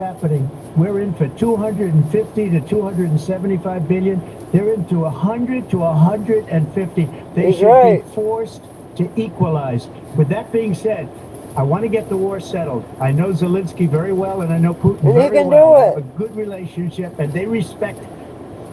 happening. We're in for 250 to 275 billion. They're into 100 to 150. They should be forced to equalize. With that being said, I want to get the war settled. I know Zelensky very well, and I know Putin very well. I have a good relationship, and they respect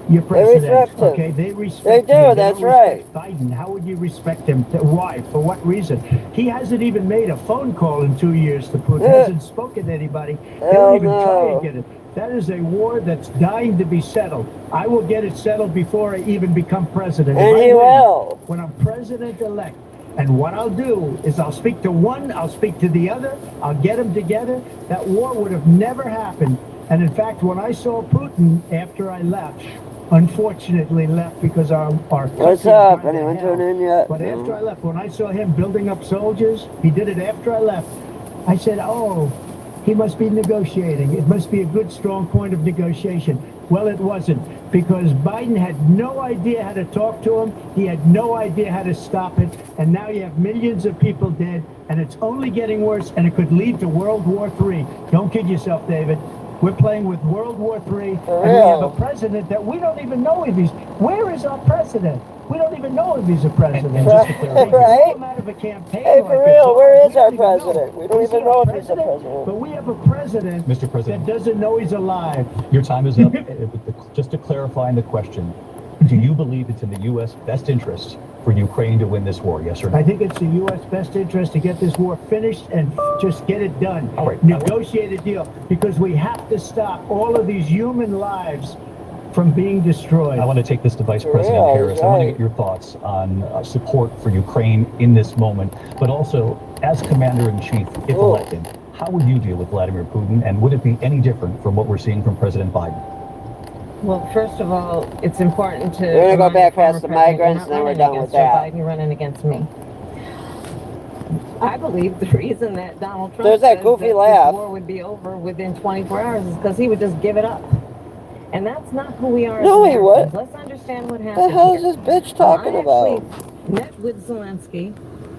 your president. Okay, they respect. They do. That's right. Biden. How would you respect him? Why? For what reason? He hasn't even made a phone call in 2 years to Putin. Hasn't spoken to anybody. They don't even try to get it. That is a war that's dying to be settled. I will get it settled before I even become president. And he will. When I'm president-elect. And what I'll do is I'll speak to one, I'll speak to the other, I'll get them together. That war would have never happened. And in fact, when I saw Putin after I left, unfortunately left because our what's up? Anyone tune in yet? But after I left, when I saw him building up soldiers, he did it after I left. I said, oh, he must be negotiating. It must be a good, strong point of negotiation. Well, it wasn't, because Biden had no idea how to talk to him. He had no idea how to stop it. And now you have millions of people dead, and it's only getting worse, and it could lead to World War III. Don't kid yourself, David. We're playing with World War III, and we have a president that we don't even know if he's... Where is our president? We don't even know if he's a president. Right? Out of a campaign hey, for real, where is our president? We don't even know if he's a president. But we have a president, Mr. President, that doesn't know he's alive. Your time is up. Just to clarify the question, do you believe it's in the U.S. best interest for Ukraine to win this war, yes or no? I think it's the U.S. best interest to get this war finished and just get it done. Right. Negotiate a deal, because we have to stop all of these human lives from being destroyed. I want to take this to Vice President Harris. I want to get your thoughts on support for Ukraine in this moment, but also as Commander-in-Chief, if elected, how would you deal with Vladimir Putin, and would it be any different from what we're seeing from President Biden? Well, first of all, it's important to... We're going to go back past the migrants, and then we're done with that. Biden running against me. I believe the reason that Donald Trump says that goofy laugh. This war would be over within 24 hours is because he would just give it up. And that's not who we are. No, he would. Let's understand what happened. The hell is this bitch talking about? I met with Zelensky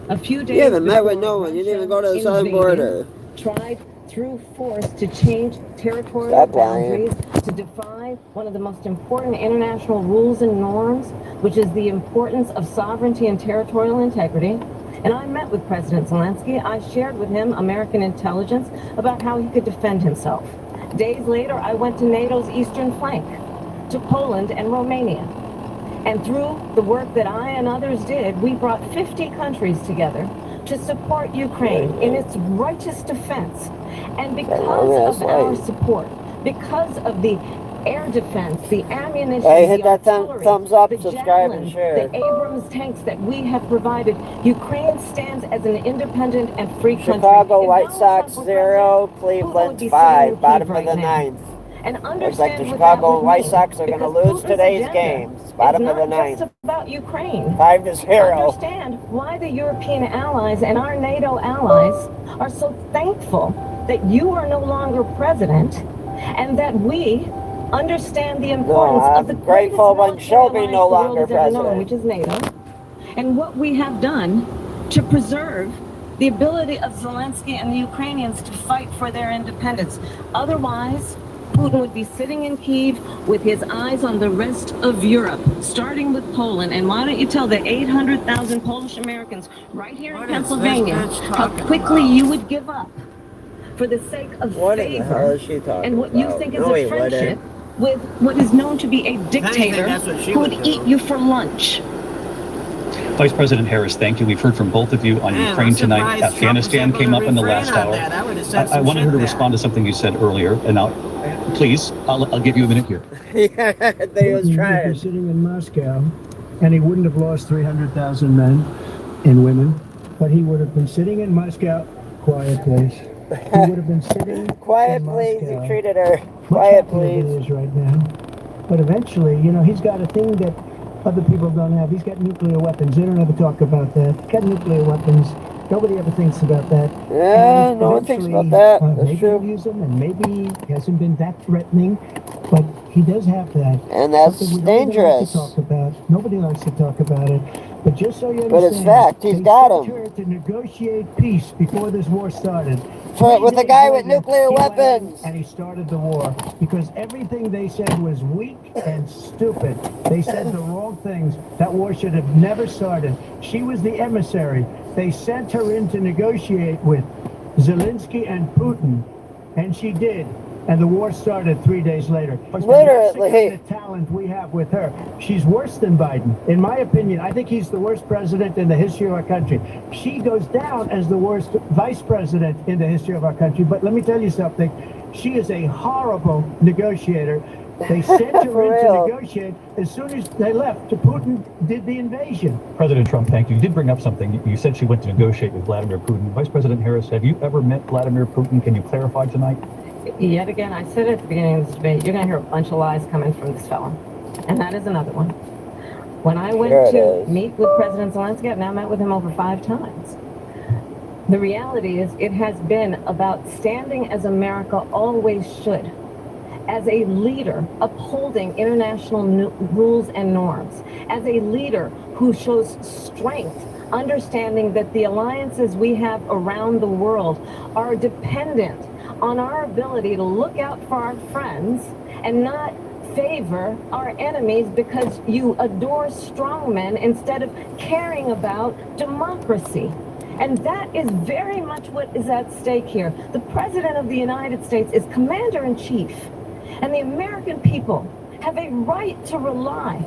a few days. You haven't met with no one. You didn't even go to the southern border. Tried through force to change territorial boundaries, to defy one of the most important international rules and norms, which is the importance of sovereignty and territorial integrity. And I met with President Zelensky. I shared with him American intelligence about how he could defend himself. Days later, I went to NATO's eastern flank, to Poland and Romania. And through the work that I and others did, we brought 50 countries together to support Ukraine in its righteous defense. And because of our support, because of the air defense, the ammunition, hit that thumbs up, subscribe, and share. The Abrams tanks that we have provided, Ukraine stands as an independent and free country. Chicago White Sox 0, Cleveland 5, bottom of the ninth. And looks like the Chicago White Sox are going to lose today's games. Bottom of the ninth. It's about Ukraine. 5-0. Understand why the European allies and our NATO allies are so thankful that you are no longer president, and that we understand the importance of the grateful when she'll be no longer president, which is NATO, and what we have done to preserve the ability of Zelensky and the Ukrainians to fight for their independence. Otherwise, Putin would be sitting in Kyiv with his eyes on the rest of Europe, starting with Poland. And why don't you tell the 800,000 Polish Americans right here in Pennsylvania how quickly you would give up for the sake of favor and what you think is a friendship with what is known to be a dictator who would eat you for lunch. Vice President Harris, thank you. We've heard from both of you on Ukraine tonight. Afghanistan came up in the last hour. I wanted her to respond to something you said earlier, and now, please, I'll give you a minute here. Yeah, they was trying. Sitting in Moscow, and he wouldn't have lost 300,000 men and women, but he would have been sitting in Moscow. Quiet, please. He would have been sitting. Quiet, please. You treated her. Quiet, please. It is right now, but eventually, you know, he's got a thing that other people don't have. He's got nuclear weapons. They don't ever talk about that. He's got nuclear weapons. Nobody ever thinks about that. Yeah, no one thinks about that. That's maybe true. He'll use them, and maybe he hasn't been that threatening, but he does have that. And that's dangerous. Nobody likes to talk about it. But just so you understand, But it's fact, he's they got sent him. her to negotiate peace before this war started. With a guy with nuclear He went in weapons. and he started the war because everything they said was weak and stupid. They said the wrong things. That war should have never started. She was the emissary. They sent her in to negotiate with Zelensky and Putin, and she did. And the war started 3 days later. Literally. The talent we have with her. She's worse than Biden. In my opinion, I think he's the worst president in the history of our country. She goes down as the worst vice president in the history of our country. But let me tell you something. She is a horrible negotiator. They sent her in to negotiate. As soon as they left, Putin did the invasion. President Trump, thank you. You did bring up something. You said she went to negotiate with Vladimir Putin. Vice President Harris, have you ever met Vladimir Putin? Can you clarify tonight? Yet again, I said at the beginning of this debate, you're going to hear a bunch of lies coming from this fellow. And that is another one. When I went to meet with President Zelensky, I've now met with him over 5 times. The reality is it has been about standing as America always should, as a leader upholding international rules and norms, as a leader who shows strength, understanding that the alliances we have around the world are dependent on our ability to look out for our friends and not favor our enemies because you adore strongmen instead of caring about democracy. And that is very much what is at stake here. The President of the United States is Commander-in-Chief, and the American people have a right to rely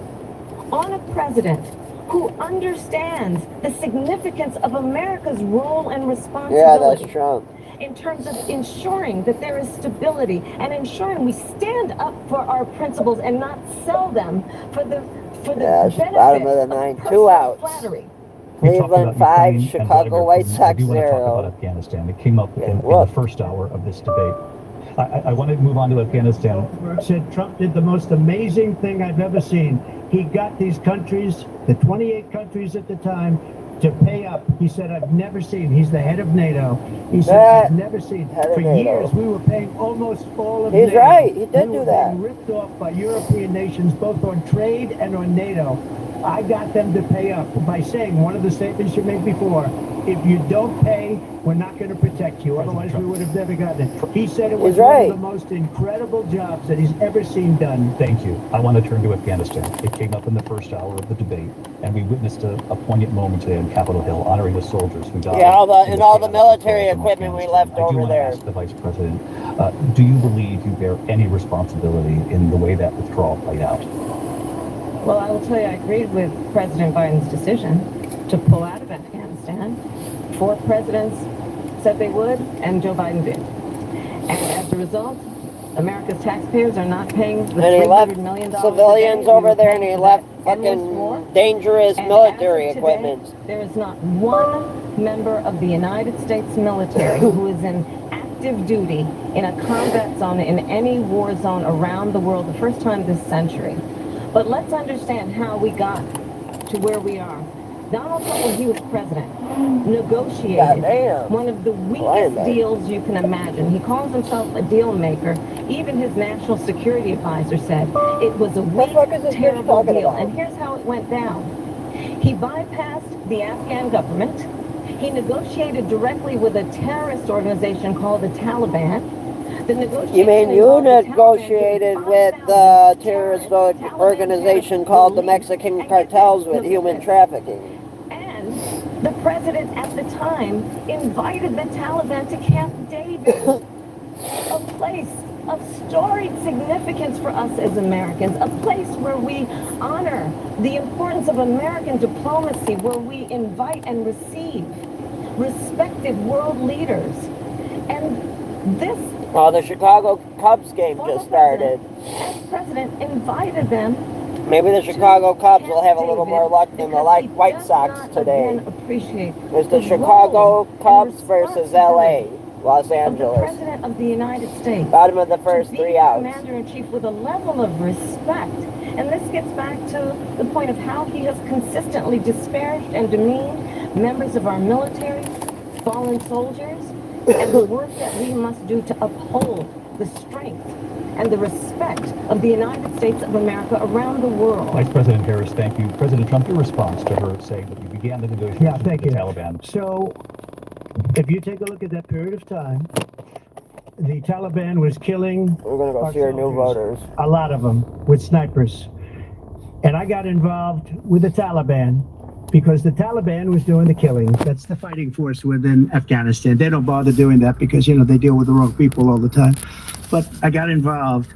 on a president who understands the significance of America's role and responsibility. Yeah, that's Trump. In terms of ensuring that there is stability and ensuring we stand up for our principles and not sell them for the benefit bottom of the ninth, of 2 outs. flattery. Cleveland 5, Chicago White Sox I do want to talk 0. about Afghanistan. It came up in the first hour of this debate. I want to move on to Afghanistan. Said Trump did the most amazing thing I've ever seen. He got these countries, the 28 countries at the time, to pay up. He said, I've never seen. He's the head of NATO. He said, I've never seen. For years, we were paying almost all of NATO. He's right. He did we do that. We were ripped off by European nations, both on trade and on NATO. I got them to pay up by saying one of the statements you made before, if you don't pay, we're not going to protect you. Otherwise, we would have never gotten it. He said it was one of the most incredible jobs that he's ever seen done. Thank you. I want to turn to Afghanistan. It came up in the first hour of the debate, and we witnessed a poignant moment today on Capitol Hill, honoring the soldiers who died. Yeah, all the military equipment we left over there. I do want to ask the Vice President, do you believe you bear any responsibility in the way that withdrawal played out? Well, I will tell you, I agreed with President Biden's decision to pull out of Afghanistan. 4 presidents said they would, and Joe Biden did. And as a result, America's taxpayers are not paying the $300 million civilians over there, and he left fucking dangerous military equipment. There is not one member of the United States military who is in active duty in a combat zone in any war zone around the world, the first time this century. But let's understand how we got to where we are. Donald Trump, when he was president, negotiated one of the weakest deals you can imagine. He calls himself a deal maker. Even his national security advisor said it was a weak, terrible deal. And here's how it went down. He bypassed the Afghan government. He negotiated directly with a terrorist organization called the Taliban. You mean you negotiated with the terrorist organization called the Mexican cartels with human trafficking? And the president at the time invited the Taliban to Camp David, a place of storied significance for us as Americans, a place where we honor the importance of American diplomacy, where we invite and receive respected world leaders. And this the Chicago Cubs game just started. As president invited them. Maybe the Chicago Cubs will have a little more luck than the White Sox today. It's the Chicago Cubs versus LA, Los Angeles. The President of the United States. Bottom of the first 3 outs. Commander-in-Chief with a level of respect. And this gets back to the point of how he has consistently disparaged and demeaned members of our military, fallen soldiers, and the work that we must do to uphold the strength and the respect of the United States of America around the world. Vice President Harris, thank you. President Trump, your response to her saying that you began the negotiations with the Taliban. So, if you take a look at that period of time, the Taliban was killing We're going to go see our new voters. a lot of them with snipers. And I got involved with the Taliban because the Taliban was doing the killings. That's the fighting force within Afghanistan. They don't bother doing that because, you know, they deal with the wrong people all the time. But I got involved.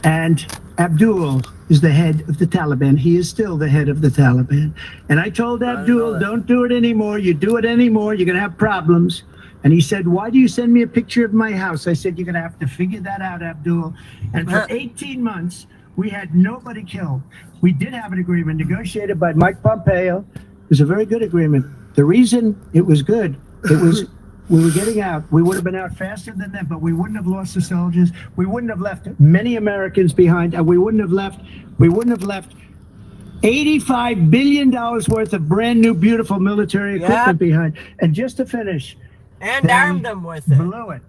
And Abdul is the head of the Taliban. He is still the head of the Taliban. And I told Abdul, don't do it anymore. You do it anymore, you're going to have problems. And he said, why do you send me a picture of my house? I said, you're going to have to figure that out, Abdul. And for 18 months, we had nobody killed. We did have an agreement negotiated by Mike Pompeo. It was a very good agreement. The reason it was good, it was we were getting out. We would have been out faster than them, but we wouldn't have lost the soldiers. We wouldn't have left many Americans behind, and we wouldn't have left $85 billion worth of brand new, beautiful military equipment behind. And just to finish, and armed them with it. Below it,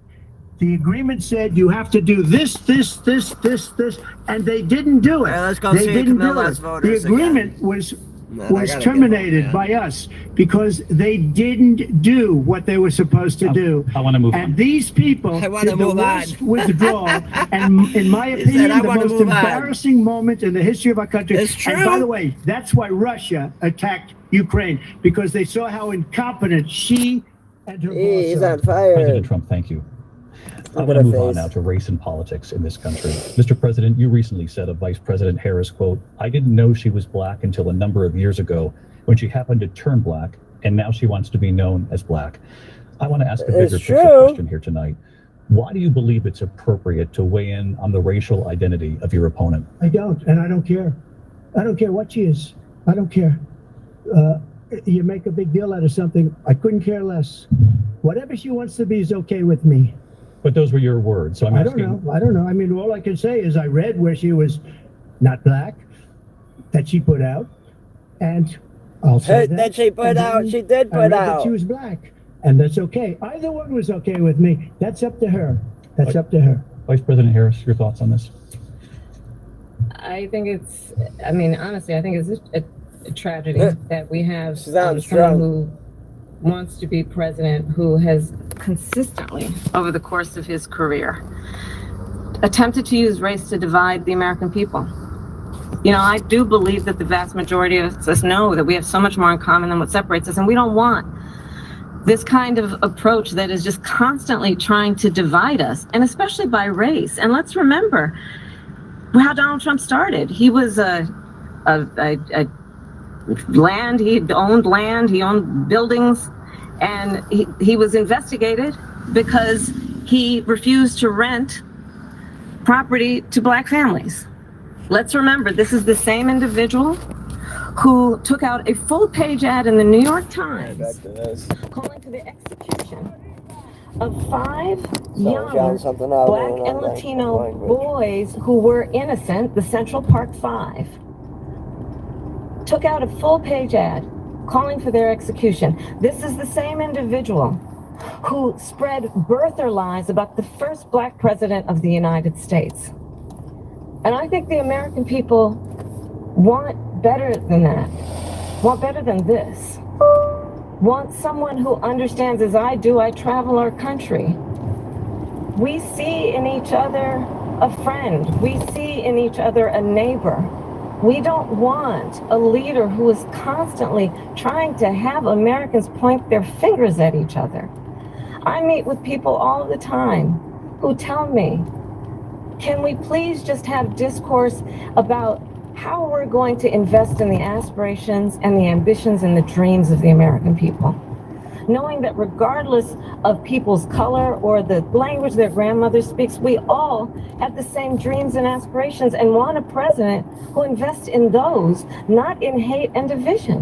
the agreement said you have to do this, and they didn't do it. All right, let's go they see didn't Camilla's do it. voters The agreement again. was terminated by us because they didn't do what they were supposed to do. I want to move And on. these people I wanna did the move on. worst withdrawal, and in my He opinion, said, "I the wanna most move on." embarrassing moment in the history of our country. It's And true. by the way, that's why Russia attacked Ukraine, because they saw how incompetent she and her He's boss are. on fire. President Trump, thank you. I Look want at to her move on face. now to race and politics in this country. Mr. President, you recently said of Vice President Harris, quote, I didn't know she was black until a number of years ago when she happened to turn black, and now she wants to be known as black. I want to ask a bigger It's picture true. question here tonight. Why do you believe it's appropriate to weigh in on the racial identity of your opponent? I don't, and I don't care. I don't care what she is. I don't care. You make a big deal out of something. I couldn't care less. Whatever she wants to be is okay with me. But those were your words, so I'm I asking. don't know. I mean, all I can say is I read where she was not black, that she put out, and I'll say That she put And out. then She did I put read that out. she was black, and that's okay. Either one was okay with me. That's up to her. That's up to her. Vice President Harris, your thoughts on this? I think it's, I mean, honestly, I think it's a tragedy that we have Sounds someone strong. who wants to be president who has consistently, over the course of his career, attempted to use race to divide the American people. You know, I do believe that the vast majority of us know that we have so much more in common than what separates us, and we don't want this kind of approach that is just constantly trying to divide us, and especially by race. And let's remember how Donald Trump started. He was land, he owned buildings, and he was investigated because he refused to rent property to black families. Let's remember, this is the same individual who took out a full-page ad in the New York Times Back to this. calling for the execution of 5 John young something out black there, and not Latino language. boys who were innocent, the Central Park 5. Took out a full-page ad calling for their execution. This is the same individual who spread birther lies about the first black president of the United States. And I think the American people want better than that, want better than this, want someone who understands, as I do, I travel our country. We see in each other a friend. We see in each other a neighbor. We don't want a leader who is constantly trying to have Americans point their fingers at each other. I meet with people all the time who tell me, can we please just have discourse about how we're going to invest in the aspirations and the ambitions and the dreams of the American people? Knowing that regardless of people's color or the language their grandmother speaks, we all have the same dreams and aspirations and want a president who invests in those, not in hate and division.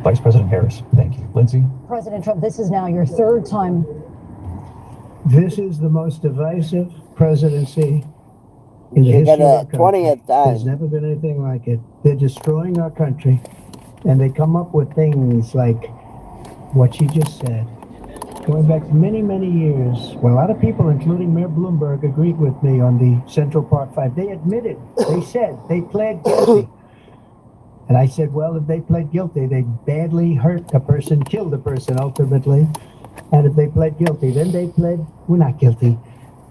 Vice President Harris, thank you. Lindsay? President Trump, this is now your third time. This is the most divisive presidency in the You got history of our a country. 20th time. There's never been anything like it. They're destroying our country, and they come up with things like what she just said. going back many, many years, when a lot of people, including Mayor Bloomberg, agreed with me on the Central Park 5. They admitted, they said, they pled guilty. And I said, well, if they pled guilty, they badly hurt a person, killed a person ultimately. And if they pled guilty, then they pled, we're not guilty.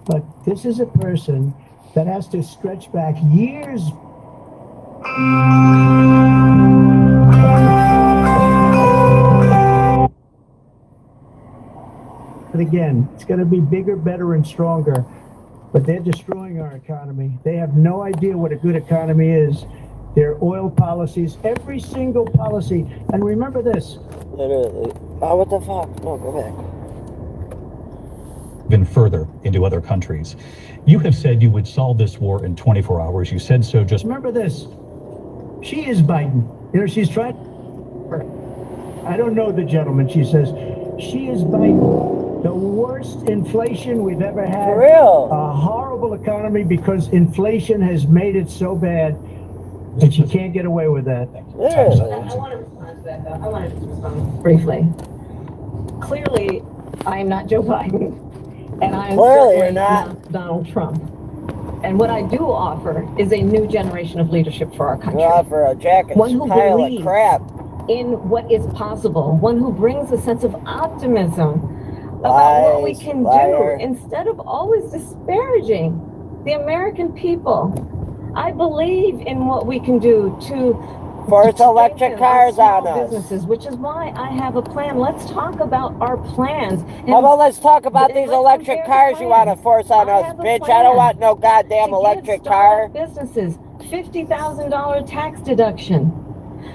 But this is a person that has to stretch back years. But again, it's going to be bigger, better, and stronger. But they're destroying our economy. They have no idea what a good economy is. Their oil policies, every single policy. And remember this. Literally. Oh, what the fuck? No, go back. Even further into other countries. You have said you would solve this war in 24 hours. You said so just... Remember this. She is Biden. You know, she's trying... I don't know the gentleman. She says, she is Biden. The worst inflation we've ever had. For real? A horrible economy because inflation has made it so bad that you can't get away with that. Literally. I want to respond to that, though. I want to just respond briefly. Clearly, I am not Joe Biden, and I am certainly not Donald Trump. And what I do offer is a new generation of leadership for our country. You offer a jacket One who pile of believes crap. in what is possible. One who brings a sense of optimism about what we can do instead of always disparaging the American people. I believe in what we can do to force electric cars on us. Businesses, which is why I have a plan. Let's talk about our plans. How about let's talk about these electric cars you want to force on us, bitch? I don't want no goddamn electric car. Businesses, $50,000 tax deduction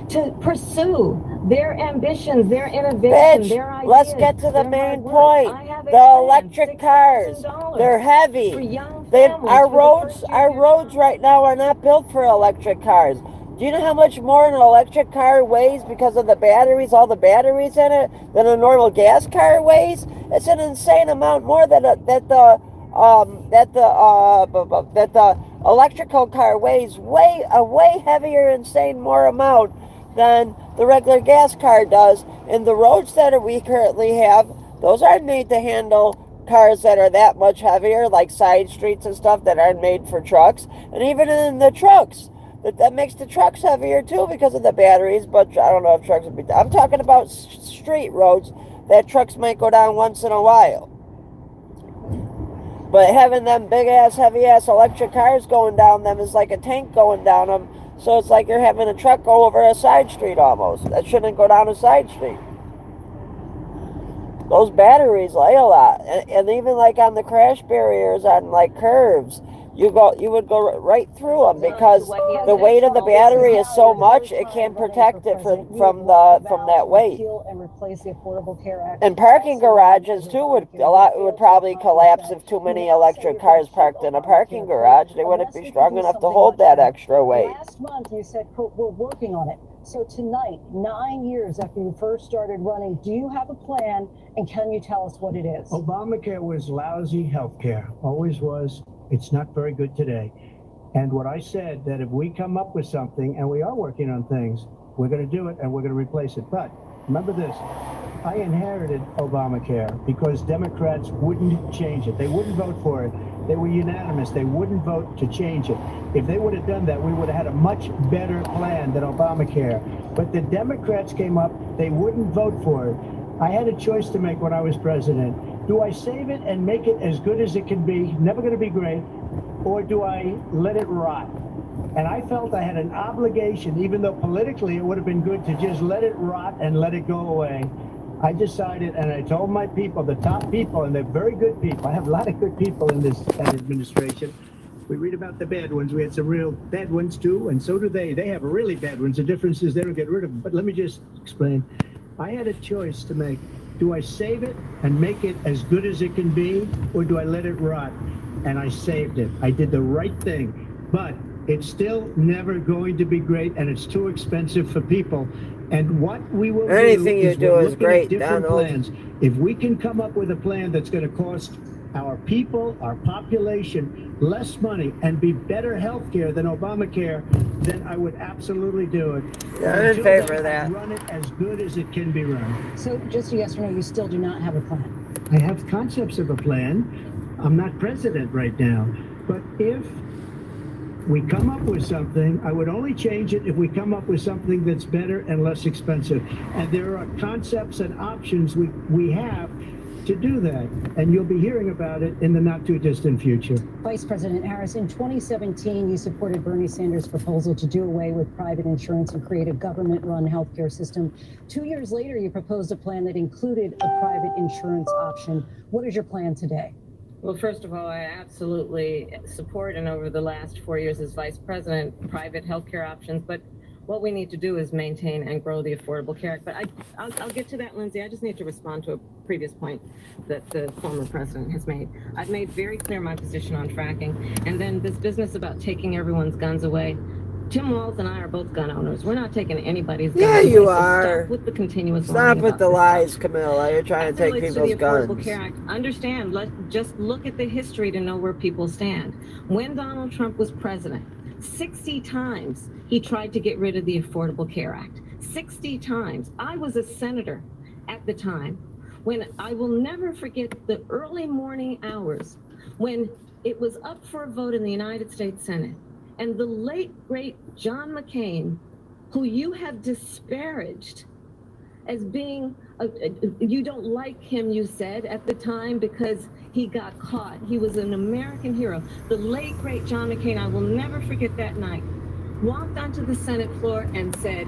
to pursue their ambitions, their innovation, their ideas. Let's get to the main point. The electric cars, they're heavy. Our roads right now are not built for electric cars. Do you know how much more an electric car weighs because of the batteries, all the batteries in it, than a normal gas car weighs? It's an insane amount more that the electrical car weighs a way heavier, insane more amount than the regular gas car does. And the roads that we currently have, those aren't made to handle cars that are that much heavier, like side streets and stuff that aren't made for trucks. And even in the trucks, that makes the trucks heavier too because of the batteries. But I don't know if trucks would be. I'm talking about street roads that trucks might go down once in a while. But having them big ass, heavy ass electric cars going down them is like a tank going down them. So it's like you're having a truck go over a side street almost. That shouldn't go down a side street. Those batteries weigh a lot. And even like on the crash barriers on like curves, you would go right through them because the weight of the battery is so much it can't protect it from that weight. And parking garages too would probably collapse if too many electric cars parked in a parking garage. They wouldn't be strong enough to hold that extra weight. Last month you said, quote, we're working on it. So tonight, 9 years after you first started running, do you have a plan, and can you tell us what it is? Obamacare was lousy health care, always was. It's not very good today. And what I said, that if we come up with something, and we are working on things, we're going to do it and we're going to replace it. But remember this, I inherited Obamacare because Democrats wouldn't change it. They wouldn't vote for it. They were unanimous. They wouldn't vote to change it. If they would have done that, we would have had a much better plan than Obamacare. But the Democrats came up, they wouldn't vote for it. I had a choice to make when I was president. Do I save it and make it as good as it can be, never going to be great, or do I let it rot? And I felt I had an obligation, even though politically it would have been good to just let it rot and let it go away. I decided, and I told my people, the top people, and they're very good people. I have a lot of good people in this administration. We read about the bad ones. We had some real bad ones too, and so do they. They have really bad ones. The difference is they don't get rid of them. But let me just explain. I had a choice to make. Do I save it and make it as good as it can be, or do I let it rot? And I saved it. I did the right thing. But it's still never going to be great, and it's too expensive for people. And what we will anything you do is great, different Donald. plans. If we can come up with a plan that's going to cost our people, our population, less money and be better health care than Obamacare, then I would absolutely do it. Yeah, I'm in favor of that. Run it as good as it can be run. So just a yes or no, you still do not have a plan? I have concepts of a plan. I'm not president right now. But if we come up with something, I would only change it if we come up with something that's better and less expensive. And there are concepts and options we have to do that. And you'll be hearing about it in the not too distant future. Vice President Harris, in 2017, you supported Bernie Sanders' proposal to do away with private insurance and create a government-run healthcare system. 2 years later, you proposed a plan that included a private insurance option. What is your plan today? Well, first of all, I absolutely support, and over the last 4 years as vice president, private healthcare options. But what we need to do is maintain and grow the Affordable Care Act. But I'll get to that, Lindsay. I just need to respond to a previous point that the former president has made. I've made very clear my position on fracking. And then this business about taking everyone's guns away. Tim Walz and I are both gun owners. We're not taking anybody's guns away. Yeah, you So are. Stop with the continuous Stop lying with about the this lies, stuff. Camilla. You're trying As to it take relates to people's the Affordable guns. Care Act, understand, just look at the history to know where people stand. When Donald Trump was president, 60 times he tried to get rid of the Affordable Care Act. 60 times. I was a senator at the time when I will never forget the early morning hours when it was up for a vote in the United States Senate. And the late, great John McCain, who you have disparaged as being, you don't like him, you said at the time, because he got caught. He was an American hero. The late, great John McCain, I will never forget that night, walked onto the Senate floor and said,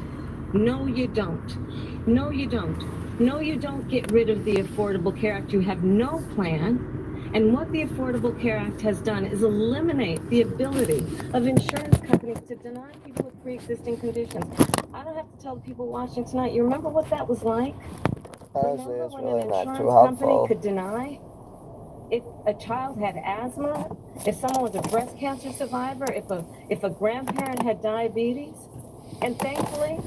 no, you don't. No, you don't. No, you don't get rid of the Affordable Care Act. You have no plan. And what the Affordable Care Act has done is eliminate the ability of insurance companies to deny people with pre-existing conditions. I don't have to tell the people watching tonight, you remember what that was like? Honestly, Remember it's when really an not insurance too company helpful. could deny if a child had asthma, if someone was a breast cancer survivor, if a grandparent had diabetes? And thankfully,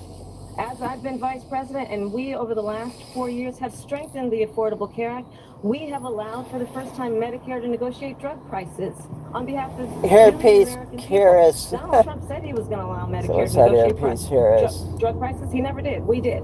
as I've been vice president and we over the last 4 years have strengthened the Affordable Care Act, we have allowed for the first time Medicare to negotiate drug prices on behalf of Earpiece American people. Harris. Donald Trump said he was going to allow Medicare Someone to said negotiate Earpiece Harris. drug prices. He never did. We did.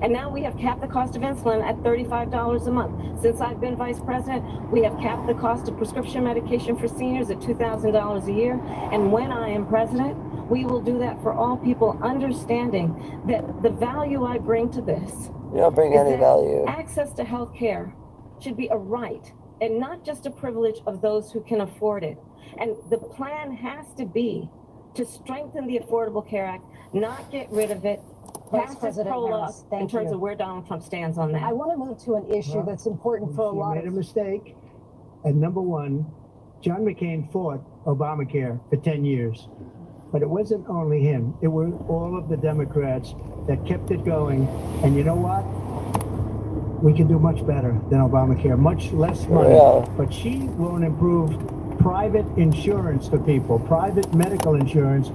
And now we have capped the cost of insulin at $35 a month. Since I've been vice president, we have capped the cost of prescription medication for seniors at $2,000 a year. And when I am president, we will do that for all people, understanding that the value I bring to this You don't bring is any that value. access to health care should be a right and not just a privilege of those who can afford it. And the plan has to be to strengthen the Affordable Care Act, not get rid of it, Vice pass it President pro-law Harris, in thank terms you. of where Donald Trump stands on that. I want to move to an issue that's important for a You lot made a of... mistake. And number one, John McCain fought Obamacare for 10 years. But it wasn't only him. It were all of the Democrats that kept it going. And you know what? We can do much better than Obamacare, much less money. Yeah. But she won't improve private insurance for people, private medical insurance.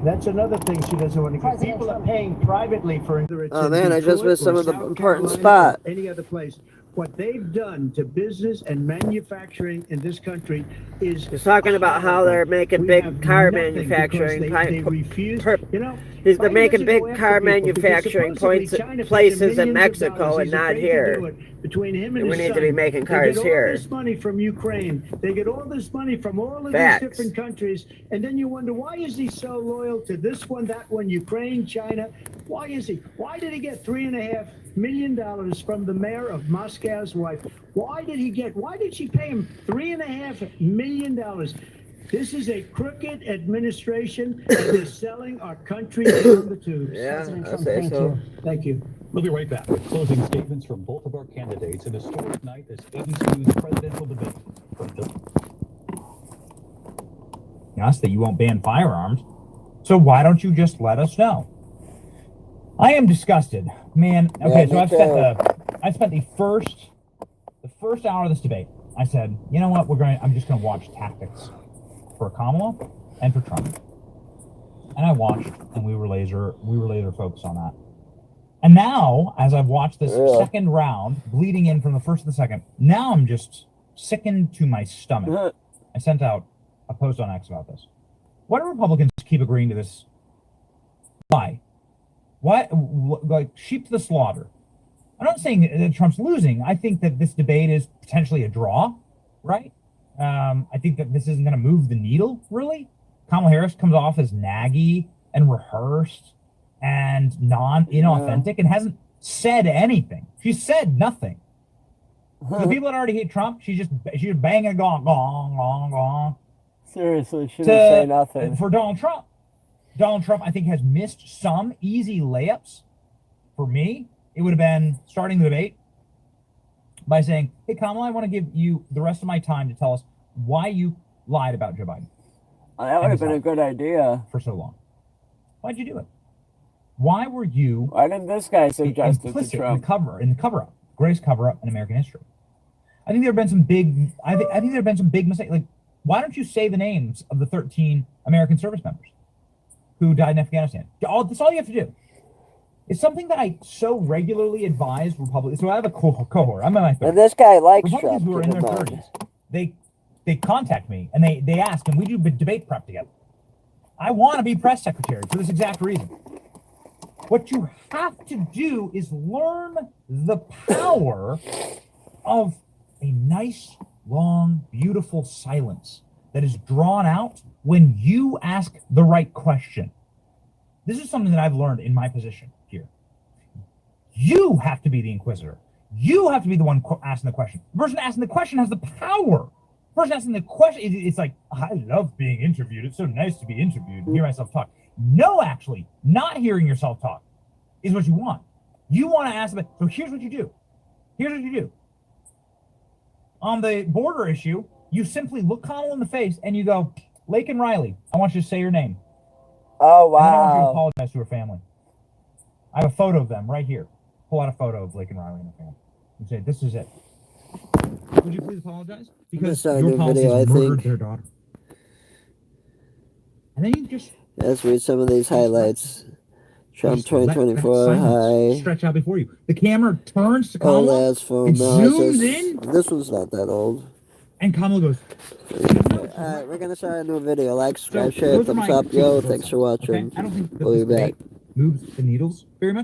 That's another thing she doesn't want to get. President People are Trump. paying privately for it. Oh, man, I just missed some of the important Carolina spot. or any other place. What they've done to business and manufacturing in this country is... He's talking about how they're making We big have car nothing manufacturing. because they refuse. You know, They're Biden making doesn't go big after car people because manufacturing supposedly points China pays places in millions of Mexico dollars. and He's not afraid to here. do it. Between him and And we his need to be son, making they cars get here. all this money from Ukraine. They get all this money from all of Facts. these different countries, and then you wonder, why is he so loyal to this one, that one, Ukraine, China? Why is he? Why did he get $3.5 million from the mayor of Moscow's wife? Why did she pay him $3.5 million? This is a crooked administration, and they're selling our country down the tubes. Yeah, President I Trump, say thank so. you. Thank you. We'll be right back with closing statements from both of our candidates in a historic night as ABC News presidential debate. Us that you won't ban firearms. So why don't you just let us know? I am disgusted, man. Okay, Yeah, so I spent the first hour of this debate. I said, you know what? I'm just gonna watch tactics for Kamala and for Trump. And I watched, and we were laser focused on that. And now, as I've watched this second round, bleeding in from the first to the second, now I'm just sickened to my stomach. I sent out a post on X about this. Why do Republicans keep agreeing to this? Why? Why? Like sheep to the slaughter. I'm not saying that Trump's losing. I think that this debate is potentially a draw, right? I think that this isn't going to move the needle, really. Kamala Harris comes off as naggy and rehearsed and inauthentic and hasn't said anything. She said nothing. The people that already hate Trump, she's just banging a gong, gong, gong, gong. Seriously, she didn't say nothing. For Donald Trump. Donald Trump, I think, has missed some easy layups. For me, it would have been starting the debate by saying, hey, Kamala, I want to give you the rest of my time to tell us why you lied about Joe Biden. That would have been a good idea. For so long. Why'd you do it? Why were you... Why didn't this guy suggest it to Trump? In the cover-up. Greatest cover-up in American history. I think there have been some big... I think there have been some big mistakes. Like, why don't you say the names of the 13 American service members who died in Afghanistan? That's all you have to do. It's something that I so regularly advise Republicans. So I have a cohort. I'm in my 30s. And this guy likes Republicans Trump. Who are in their 30s. They contact me and they ask, and we do debate prep together. I want to be press secretary for this exact reason. What you have to do is learn the power of a nice, long, beautiful silence that is drawn out when you ask the right question. This is something that I've learned in my position here. You have to be the inquisitor. You have to be the one asking the question. The person asking the question has the power. The person asking the question, it's like, I love being interviewed. It's so nice to be interviewed and hear myself talk. No, actually, not hearing yourself talk is what you want. You want to ask about, so here's what you do. Here's what you do. On the border issue, you simply look Kamala in the face and you go, Laken Riley, I want you to say your name. Oh, wow. And I want you to apologize to her family. I have a photo of them right here. Pull out a photo of Laken Riley and her family. And say, this is it. Would you please apologize? Because your policies murdered their daughter. And then you just... Let's read some of these highlights. Trump 2024, hi. Stretch out before you. The camera turns to Kamala. Oh, that's phone. It No, zooms in. This one's not that old. And Kamala goes... Alright, we're gonna start a new video. Like, subscribe, share, thumbs up. Yo, thanks for watching. Okay? I don't think that we'll this be back. debate moves the needles very much.